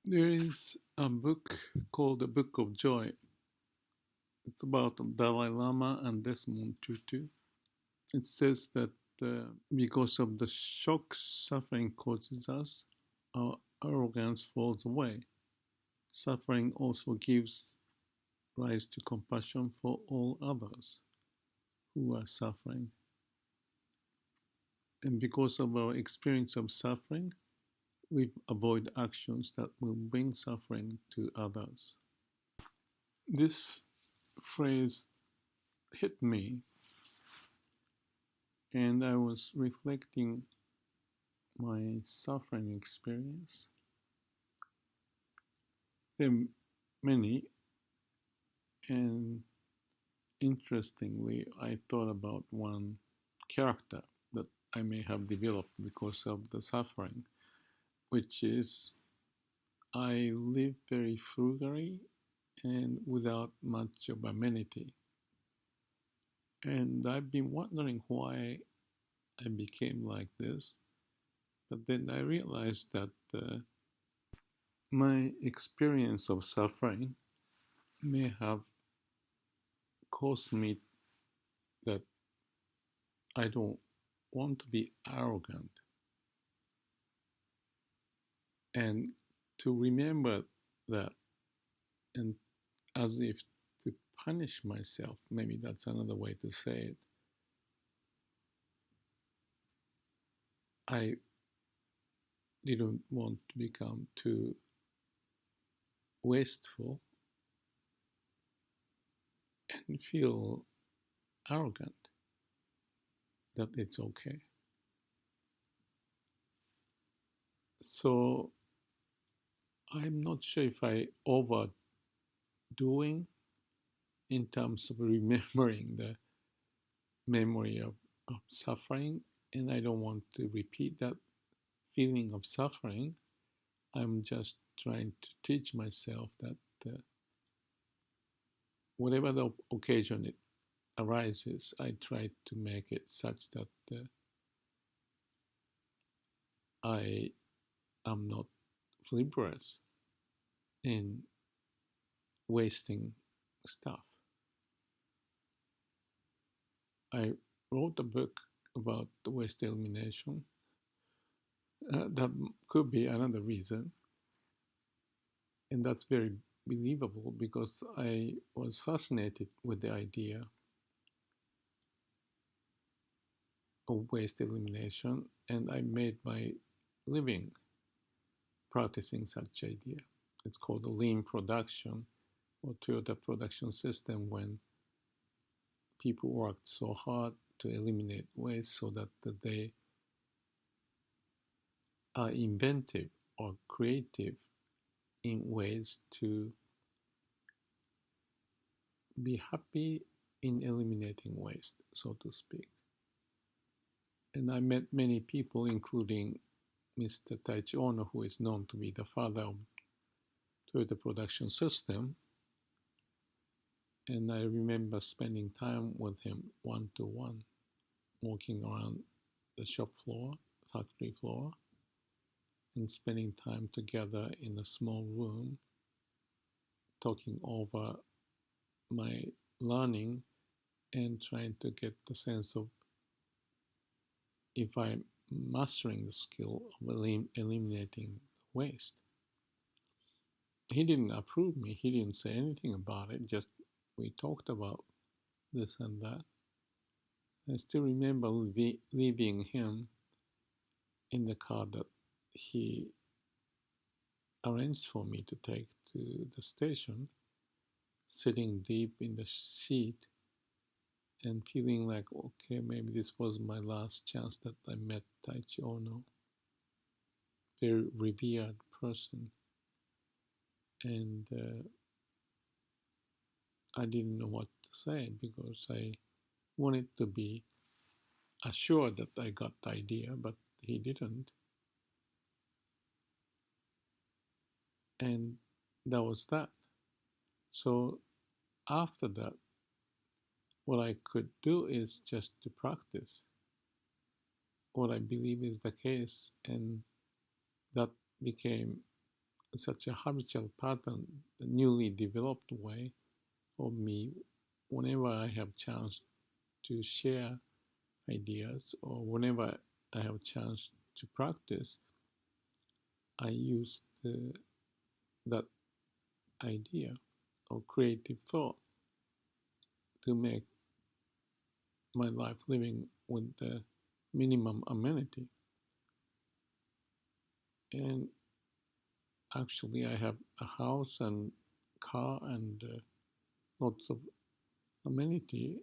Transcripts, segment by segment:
There is a book called The Book of Joy. It's about Dalai Lama and Desmond Tutu. It says that because of the shock suffering causes us, our arrogance falls away. Suffering also gives rise to compassion for all others who are suffering. And because of our experience of suffering, we avoid actions that will bring suffering to others. This phrase hit me, and I was reflecting my suffering experience. There are many, and interestingly, I thought about one character that I may have developed because of the suffering, which is I live very frugally and without much of amenity. And I've been wondering why I became like this. But then I realized that my experience of suffering may have caused me that I don't want to be arrogant. And to remember that, and as if to punish myself, maybe that's another way to say it, I didn't want to become too wasteful and feel arrogant that it's okay. So I'm not sure if I overdoing in terms of remembering the memory of suffering, and I don't want to repeat that feeling of suffering. I'm just trying to teach myself that whatever the occasion it arises, I try to make it such that I am not frivolous in wasting stuff. I wrote a book about waste elimination. That could be another reason, and that's very believable because I was fascinated with the idea of waste elimination, and I made my living practicing such idea. It's called the lean production or Toyota production system, when people worked so hard to eliminate waste so that they are inventive or creative in ways to be happy in eliminating waste, so to speak. And I met many people, including Mr. Taichi Ono, who is known to be the father of Toyota production system. And I remember spending time with him one to one, walking around the shop floor, factory floor, and spending time together in a small room, talking over my learning and trying to get the sense of if I'm mastering the skill of eliminating waste. He didn't approve me. He didn't say anything about it. Just we talked about this and that. I still remember leaving him in the car that he arranged for me to take to the station, sitting deep in the seat and feeling like, okay, maybe this was my last chance that I met Taichi Ono, very revered person. And I didn't know what to say because I wanted to be assured that I got the idea, but he didn't. And that was that. So after that, what I could do is just to practice what I believe is the case, and that became such a habitual pattern, the newly developed way of me, whenever I have chance to share ideas or whenever I have chance to practice, I use that idea or creative thought to make my life living with the minimum amenity. And actually, I have a house and car and lots of amenity.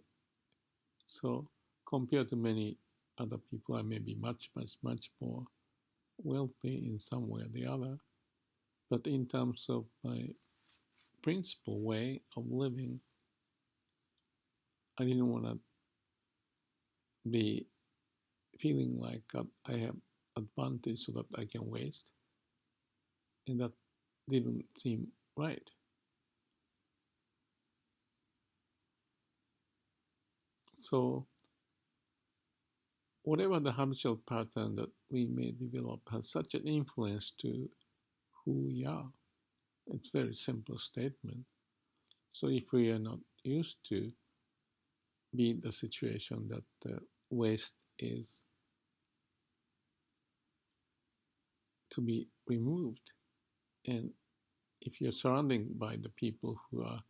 So compared to many other people, I may be much, much, much more wealthy in some way or the other. But in terms of my principal way of living, I didn't want to be feeling like I have advantage so that I can waste, and that didn't seem right. So whatever the habitual pattern that we may develop has such an influence to who we are. It's a very simple statement. So if we are not used to be in the situation that waste is to be removed, and if you're surrounded by the people who are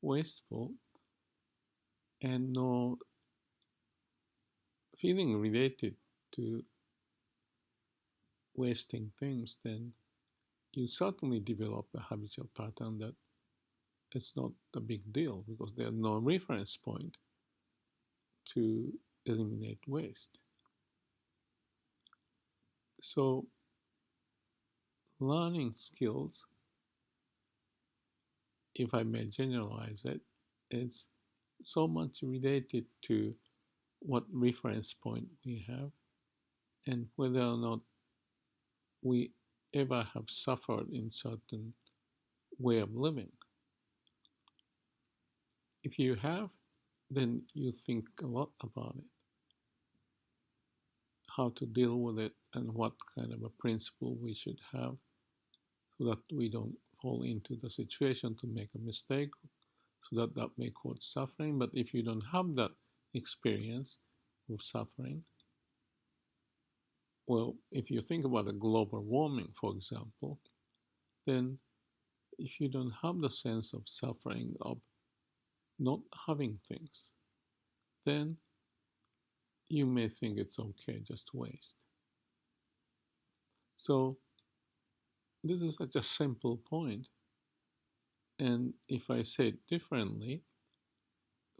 wasteful and no feeling related to wasting things, then you certainly develop a habitual pattern that it's not a big deal because there's no reference point to eliminate waste. So, learning skills, if I may generalize it, it's so much related to what reference point we have and whether or not we ever have suffered in certain way of living. If you have, then you think a lot about it, how to deal with it, and what kind of a principle we should have so that we don't fall into the situation to make a mistake, so that that may cause suffering. But if you don't have that experience of suffering, well, if you think about the global warming, for example, then if you don't have the sense of suffering, of not having things, then you may think it's okay just to waste. So this is such a simple point. And if I say it differently,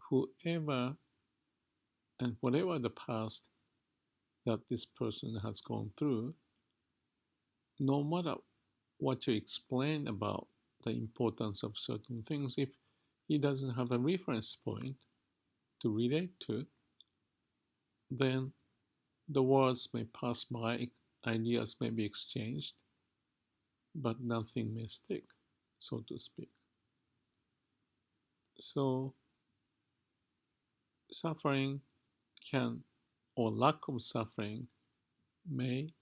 whoever and whatever the past that this person has gone through, no matter what you explain about the importance of certain things, if he doesn't have a reference point to relate to, then the words may pass by, ideas may be exchanged, but nothing may stick, so to speak. So, suffering can, or lack of suffering, may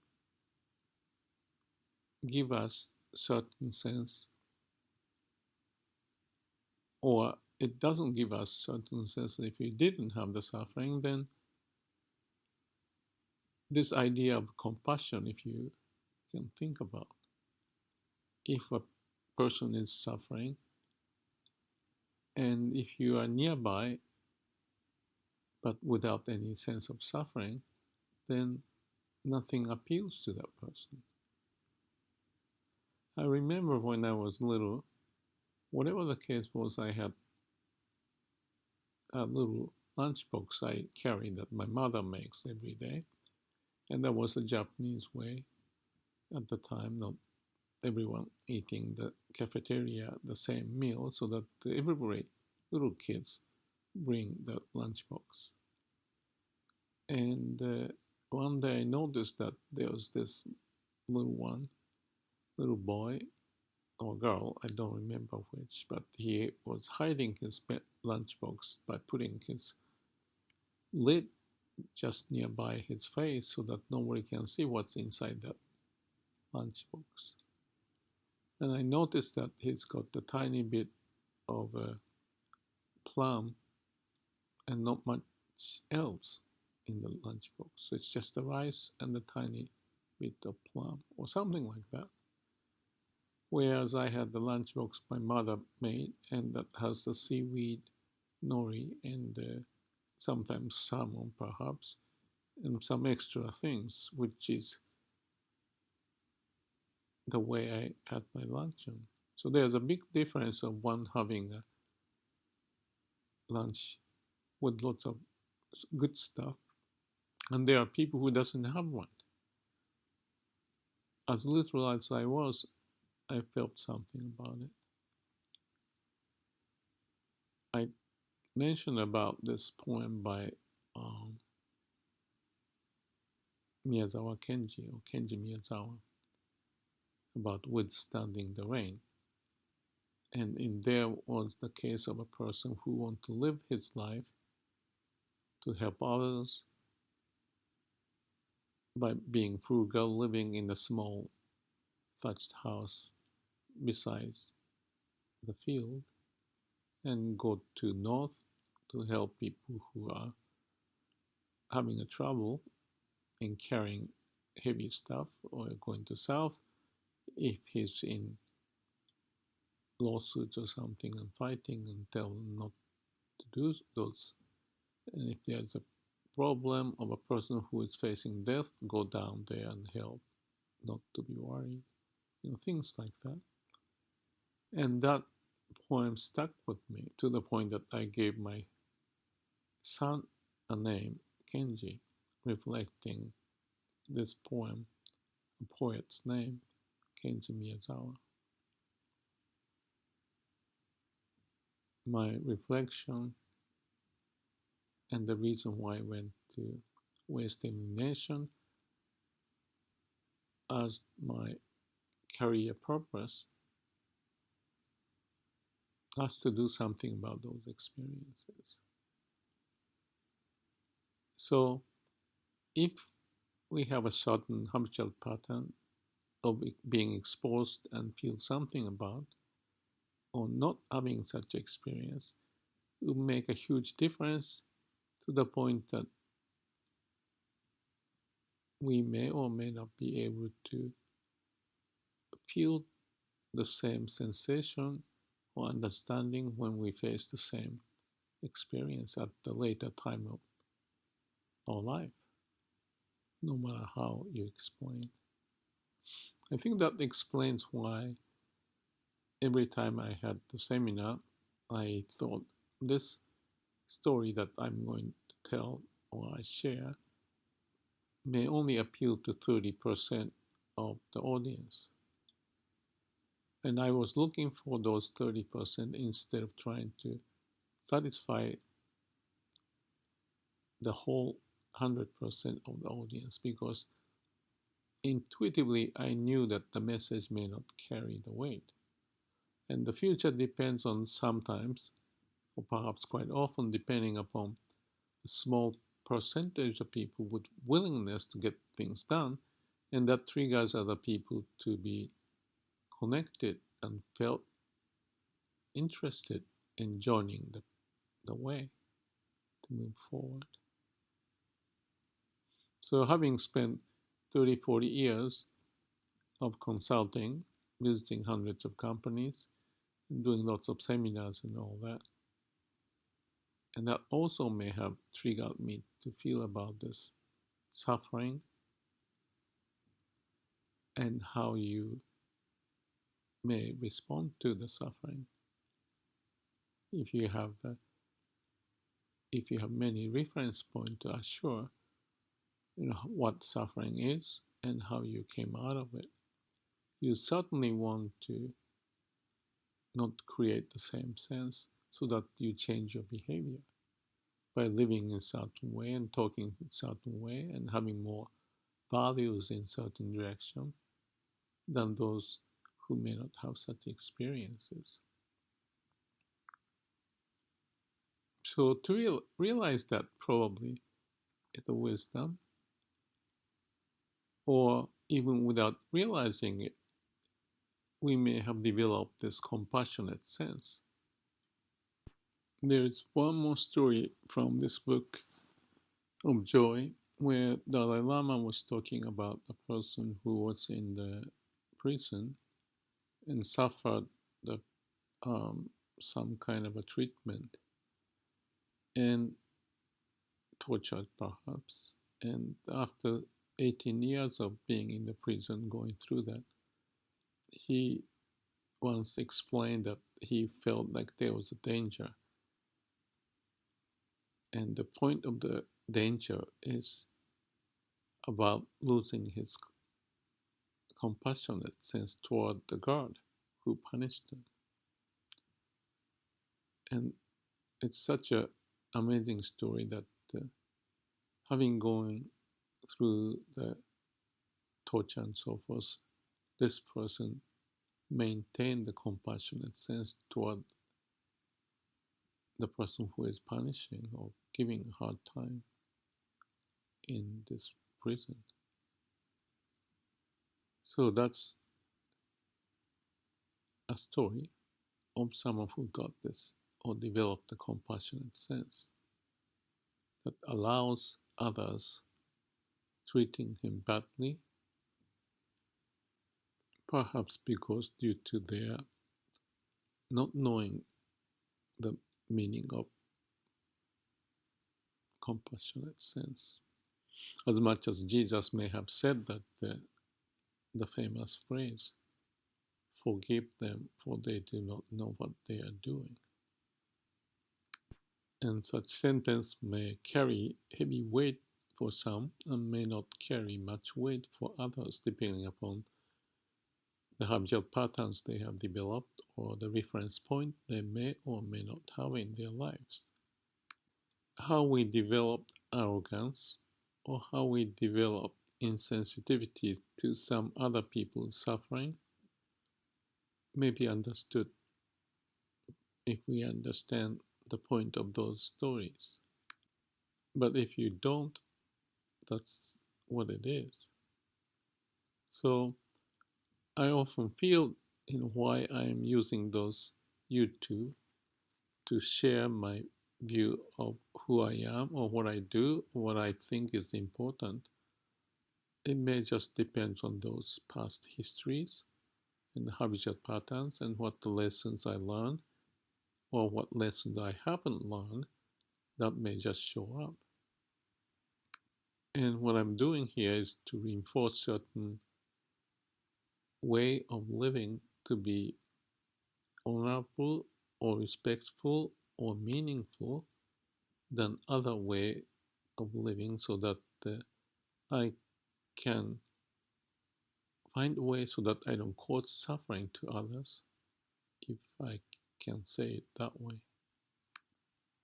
give us certain sense, or it doesn't give us certain sense. If we didn't have the suffering, then this idea of compassion, if you can think about, if a person is suffering, and if you are nearby but without any sense of suffering, then nothing appeals to that person. I remember when I was little, whatever the case was, I had a little lunchbox I carried that my mother makes every day. And that was a Japanese way at the time, not everyone eating the cafeteria the same meal, so that everybody, little kids, bring the lunchbox. And one day I noticed that there was this little boy or girl, I don't remember which, but he was hiding his lunchbox by putting his lid just nearby his face so that nobody can see what's inside that lunchbox. And I noticed that he's got a tiny bit of a plum and not much else in the lunchbox. So it's just the rice and the tiny bit of plum or something like that. Whereas I had the lunchbox my mother made and that has the seaweed, nori, and sometimes salmon perhaps, and some extra things, which is the way I had my luncheon. So there's a big difference of one having a lunch with lots of good stuff, and there are people who doesn't have one. As literal as I was, I felt something about it. I mentioned about this poem by um, Miyazawa Kenji, or Kenji Miyazawa, about withstanding the rain. And in there was the case of a person who wanted to live his life to help others by being frugal, living in a small thatched house beside the field, and go to north to help people who are having a trouble in carrying heavy stuff, or going to south if he's in lawsuits or something and fighting, and tell them not to do those. And if there's a problem of a person who is facing death, go down there and help, not to be worried, things like that. And that poem stuck with me to the point that I gave my son a name, Kenji, reflecting this poem, a poet's name, Kenji Miyazawa. My reflection and the reason why I went to waste elimination as my career purpose has to do something about those experiences. So if we have a certain habitual pattern of being exposed and feel something about, or not having such experience, it will make a huge difference to the point that we may or may not be able to feel the same sensation or understanding when we face the same experience at the later time of our life, no matter how you explain. I think that explains why every time I had the seminar, I thought this story that I'm going to tell or I share may only appeal to 30% of the audience. And I was looking for those 30% instead of trying to satisfy the whole 100% of the audience, because intuitively I knew that the message may not carry the weight. And the future depends on sometimes, or perhaps quite often, depending upon a small percentage of people with willingness to get things done, and that triggers other people to be connected and felt interested in joining the way to move forward. So having spent 30, 40 years of consulting, visiting hundreds of companies, and doing lots of seminars and all that, and that also may have triggered me to feel about this suffering and how you may respond to the suffering. If you have many reference points to assure, what suffering is and how you came out of it, you certainly want to not create the same sense, so that you change your behavior by living in a certain way and talking in a certain way and having more values in certain direction than those who may not have such experiences. So to realize that probably is a wisdom, or even without realizing it, we may have developed this compassionate sense. There is one more story from this book of Joy where Dalai Lama was talking about a person who was in the prison and suffered the, um, some kind of a treatment and tortured perhaps. And after 18 years of being in the prison, going through that, he once explained that he felt like there was a danger. And the point of the danger is about losing his compassionate sense toward the guard who punished him. And it's such an amazing story that having gone through the torture and so forth, this person maintained the compassionate sense toward the person who is punishing or giving a hard time in this prison. So that's a story of someone who got this or developed a compassionate sense that allows others treating him badly, perhaps because due to their not knowing the meaning of compassionate sense. As much as Jesus may have said that the famous phrase, forgive them for they do not know what they are doing. And such sentence may carry heavy weight for some and may not carry much weight for others depending upon the habitual patterns they have developed or the reference point they may or may not have in their lives. How we develop arrogance or how we develop insensitivity to some other people's suffering may be understood if we understand the point of those stories. But if you don't, that's what it is. So I often feel why I am using those YouTube to share my view of who I am or what I do, what I think is important. It may just depend on those past histories and the habitual patterns and what the lessons I learned or what lessons I haven't learned that may just show up. And what I'm doing here is to reinforce certain way of living to be honorable or respectful or meaningful than other way of living so that I can find a way so that I don't cause suffering to others, if I can say it that way.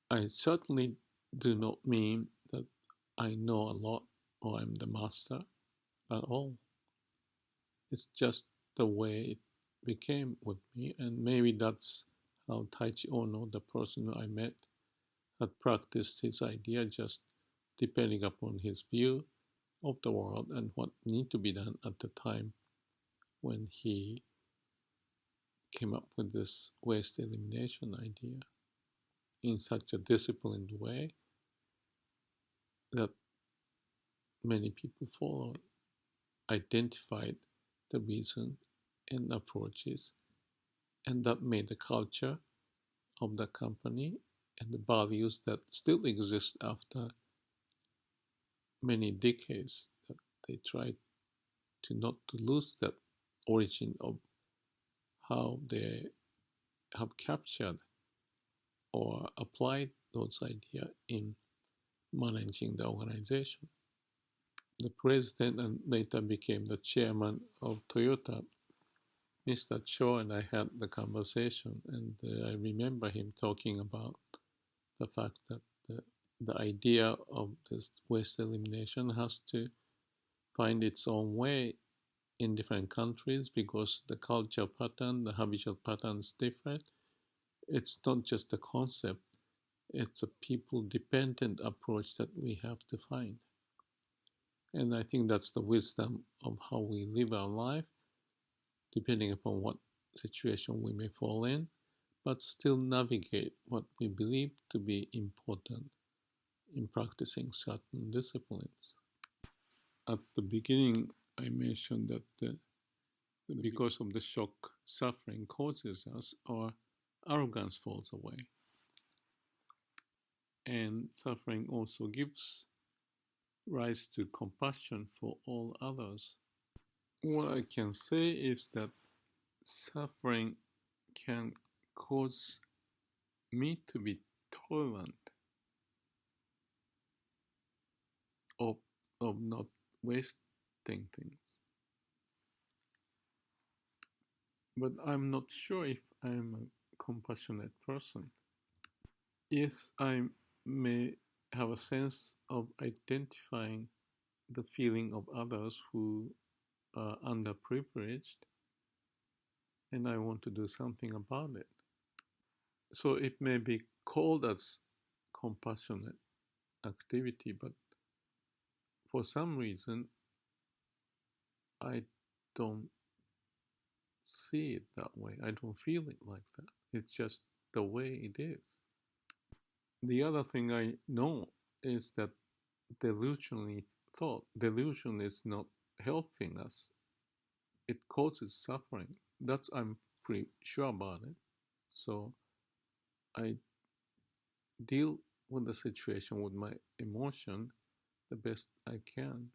I certainly do not mean that I know a lot or I'm the master at all. It's just the way it became with me, and maybe that's how Taichi Ono, the person I met, had practiced his idea just depending upon his view of the world and what needed to be done at the time when he came up with this waste elimination idea in such a disciplined way that many people followed, identified the reason and approaches, and that made the culture of the company and the values that still exist after many decades, that they tried to not to lose that origin of how they have captured or applied those ideas in managing the organization. The president and later became the chairman of Toyota, Mr. Cho, and I had the conversation, and I remember him talking about the fact that the idea of this waste elimination has to find its own way in different countries because the culture pattern, the habitual pattern is different. It's not just a concept, it's a people dependent approach that we have to find. And I think that's the wisdom of how we live our life, depending upon what situation we may fall in, but still navigate what we believe to be important in practicing certain disciplines. At the beginning, I mentioned that because of the shock suffering causes us, our arrogance falls away. And suffering also gives rise to compassion for all others. What I can say is that suffering can cause me to be tolerant of, of not wasting things. But I'm not sure if I'm a compassionate person. Yes, I may have a sense of identifying the feeling of others who are underprivileged, and I want to do something about it. So it may be called as compassionate activity, but for some reason I don't see it that way. I don't feel it like that. It's just the way it is. The other thing I know is that delusion is not helping us. It causes suffering. That's I'm pretty sure about it. So I deal with the situation with my emotion the best I can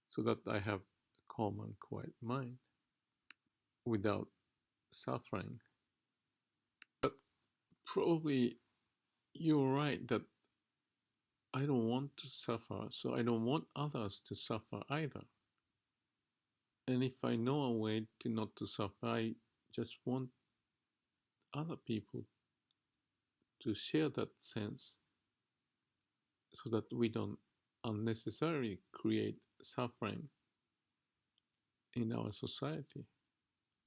so that I have a calm and quiet mind without suffering. But probably you're right that I don't want to suffer, so I don't want others to suffer either. And if I know a way to not to suffer, I just want other people to share that sense so that we don't unnecessarily create suffering in our society.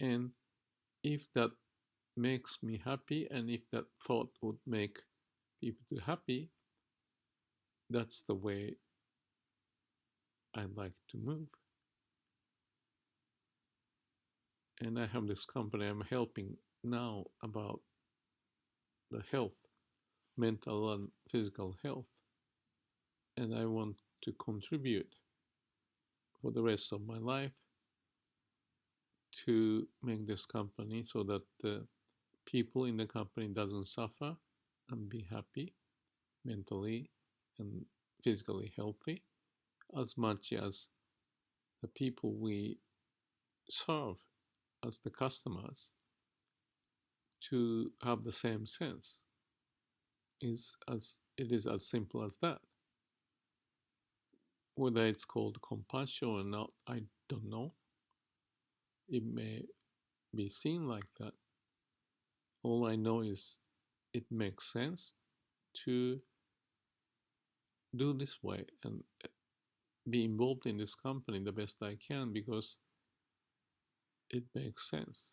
And if that makes me happy and if that thought would make people happy, that's the way I like to move. And I have this company I'm helping now about the health, mental and physical health. And I want to contribute for the rest of my life to make this company so that the people in the company doesn't suffer and be happy, mentally and physically healthy, as much as the people we serve as the customers to have the same sense. It is as simple as that. Whether it's called compassion or not, I don't know. It may be seen like that. All I know is it makes sense to do this way and be involved in this company the best I can because it makes sense.